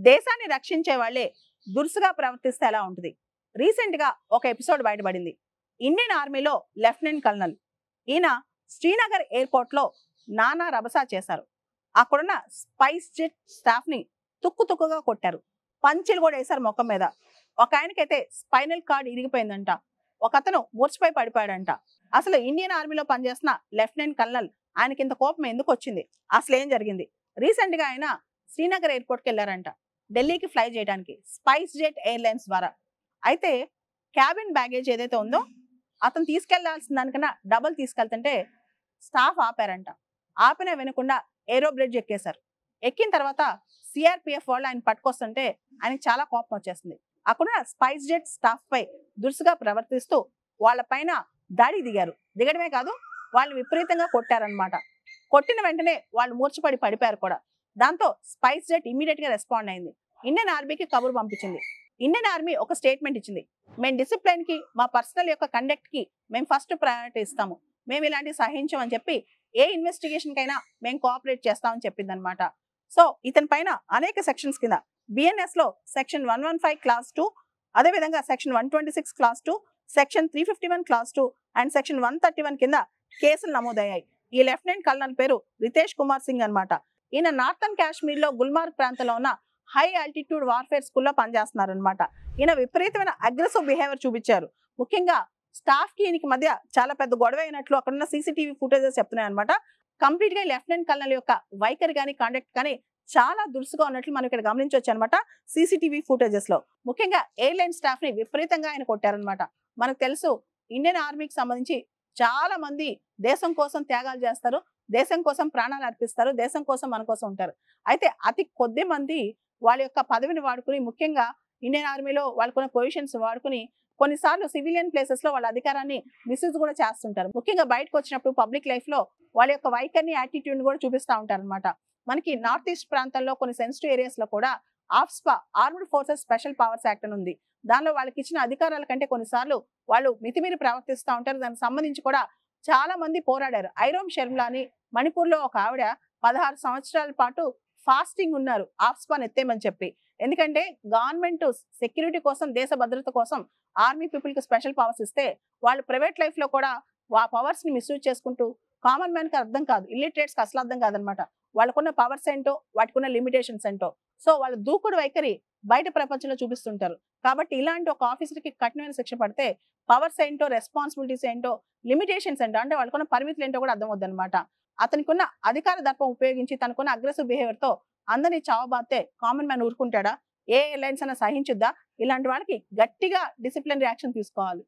దేశాన్ని రక్షించే వాళ్ళే దురుసుగా ప్రవర్తిస్తే ఎలా ఉంటుంది? రీసెంట్ గా ఒక ఎపిసోడ్ బయటపడింది. ఇండియన్ ఆర్మీలో లెఫ్టినెంట్ కల్నల్ ఈయన శ్రీనగర్ ఎయిర్పోర్ట్ లో నానా రభసా చేశారు. అక్కడున్న స్పైస్ జెట్ స్టాఫ్ ని తుక్కుగా కొట్టారు. పంచిలు కూడా వేశారు ముఖం మీద. ఒక ఆయనకైతే స్పైనల్ కార్డ్ ఇరిగిపోయిందంట. ఒక అతను మూర్చిపోయి పడిపోయాడంట. అసలు ఇండియన్ ఆర్మీలో పనిచేస్తున్న లెఫ్టినెంట్ కల్నల్ ఆయనకి ఇంత కోపం ఎందుకు వచ్చింది? అసలు ఏం జరిగింది? రీసెంట్ గా ఆయన శ్రీనగర్ ఎయిర్పోర్ట్కి వెళ్ళారంట, ఢిల్లీకి ఫ్లై చేయడానికి స్పైస్ జెట్ ఎయిర్లైన్స్ ద్వారా. అయితే క్యాబిన్ బ్యాగేజ్ ఏదైతే ఉందో అతను తీసుకెళ్లాల్సిన దానికన్నా డబుల్ తీసుకెళ్తుంటే స్టాఫ్ ఆపారంట. ఆపినా వినకుండా ఏరో బ్రిడ్జ్ ఎక్కేశారు. ఎక్కిన తర్వాత సిఆర్పిఎఫ్ వాళ్ళు ఆయన పట్టుకొస్తుంటే ఆయనకి చాలా కోపం వచ్చేస్తుంది. అక్కడ స్పైస్ జెట్ స్టాఫ్ పై దురుసుగా ప్రవర్తిస్తూ వాళ్ళ పైన దాడి దిగారు. దిగడమే కాదు, వాళ్ళు విపరీతంగా కొట్టారనమాట. కొట్టిన వెంటనే వాళ్ళు మూర్చపడి పడిపోయారు కూడా. దాంతో స్పైస్ జెట్ ఇమీడియట్ గా రెస్పాండ్ అయింది. ఇండియన్ ఆర్మీకి కబురు పంపించింది. ఇండియన్ ఆర్మీ ఒక స్టేట్మెంట్ ఇచ్చింది. మేము డిసిప్లిన్ కి, మా పర్సనల్ యొక్క కండక్ట్ కి మేము ఫస్ట్ ప్రయారిటీ ఇస్తాము, మేము ఇలాంటి సహించం అని చెప్పి ఏ ఇన్వెస్టిగేషన్ కైనా మేము కోఆపరేట్ చేస్తామని చెప్పింది అనమాట. సో ఇతని పైన అనేక సెక్షన్స్ కింద బిఎన్ఎస్ లో సెక్షన్ 115 క్లాస్ 2, అదేవిధంగా section 126 class 2, section 351 class 2 and section 131 కింద కేసులు నమోదయ్యాయి. ఈ లెఫ్టినెంట్ కల్నల్ పేరు రితేష్ కుమార్ సింగ్ అనమాట. ఈయన నార్థన్ కాశ్మీర్ లో గుల్మార్గ్ ప్రాంతంలో ఉన్న హై ఆల్టిట్యూడ్ వార్ఫేర్ స్కూల్లో పనిచేస్తున్నారు అనమాట. ఈయన విపరీతమైన అగ్రెసివ్ బిహేవియర్ చూపించారు. ముఖ్యంగా స్టాఫ్ కి ఈయనకి మధ్య చాలా పెద్ద గొడవ అయినట్లు అక్కడ ఉన్న సీసీటీవీ ఫుటేజెస్ చెప్తున్నాయి అనమాట. కంప్లీట్ గా లెఫ్టినెంట్ కల్నల్ యొక్క వైఖరి కానీ కాండక్ట్ కానీ చాలా దురుసుగా ఉన్నట్లు మనం ఇక్కడ గమనించవచ్చు అనమాట సీసీటీవీ ఫుటేజెస్ లో. ముఖ్యంగా ఎయిర్లైన్ స్టాఫ్ ని విపరీతంగా ఆయన కొట్టారనమాట. మనకు తెలుసు ఇండియన్ ఆర్మీకి సంబంధించి చాలా మంది దేశం కోసం త్యాగాలు చేస్తారు, దేశం కోసం ప్రాణాలు అర్పిస్తారు, దేశం కోసం మన కోసం ఉంటారు. అయితే అతి కొద్ది మంది వాళ్ళ యొక్క పదవిని వాడుకుని, ముఖ్యంగా ఇండియన్ ఆర్మీలో వాళ్ళకున్న పొజిషన్స్ వాడుకుని కొన్నిసార్లు సివిలియన్ ప్లేసెస్ లో వాళ్ళ అధికారాన్ని మిస్యూజ్ కూడా చేస్తుంటారు. ముఖ్యంగా బయటకు వచ్చినప్పుడు పబ్లిక్ లైఫ్ లో వాళ్ళ యొక్క వైఖరిని, యాటిట్యూడ్ కూడా చూపిస్తూ ఉంటారు అనమాట. మనకి నార్త్ ఈస్ట్ ప్రాంతంలో కొన్ని సెన్సిటివ్ ఏరియాస్ లో కూడా ఆఫ్స్పా, armed forces special powers act అని ఉంది. దానిలో వాళ్ళకి ఇచ్చిన అధికారాల కంటే కొన్నిసార్లు వాళ్ళు మితిమీరి ప్రవర్తిస్తూ ఉంటారు. దానికి సంబంధించి కూడా చాలా మంది పోరాడారు. ఐరోమ్ షర్మిలా అని మణిపూర్ లో ఒక ఆవిడ 16 సంవత్సరాల పాటు ఫాస్టింగ్ ఉన్నారు ఆఫ్స్పాన్ ఎత్తేమని చెప్పి. ఎందుకంటే గవర్నమెంట్ సెక్యూరిటీ కోసం, దేశ భద్రత కోసం ఆర్మీ పీపుల్ కి స్పెషల్ పవర్స్ ఇస్తే వాళ్ళు ప్రైవేట్ లైఫ్ లో కూడా ఆ పవర్స్ ని మిస్యూజ్ చేసుకుంటూ, కామన్ మ్యాన్ కి అర్థం కాదు, ఇల్లిటరేట్స్ కి అసలు అర్థం కాదనమాట వాళ్ళకున్న పవర్స్ ఏంటో, వాటికున్న లిమిటేషన్స్ ఏంటో. సో వాళ్ళ దూకుడు వైఖరి బయట ప్రపంచంలో చూపిస్తుంటారు. కాబట్టి ఇలాంటి ఒక ఆఫీసర్ కి కఠినమైన శిక్ష పడితే పవర్స్ ఏంటో, రెస్పాన్సిబిలిటీస్ ఏంటో, లిమిటేషన్స్ ఏంటో, అంటే వాళ్ళకున్న పరిమితులు ఏంటో కూడా అర్థం అవుద్దనమాట. అతనికున్న అధికార దర్పం ఉపయోగించి తనకున్న అగ్రెసివ్ బిహేవియర్ తో అందరినీ చావబాతే కామన్ మ్యాన్ ఊరుకుంటాడా? ఏ ఎయిర్లైన్స్ అయినా సహించుద్దా? ఇలాంటి వాళ్ళకి గట్టిగా డిసిప్లిన్ రియాక్షన్ తీసుకోవాలి.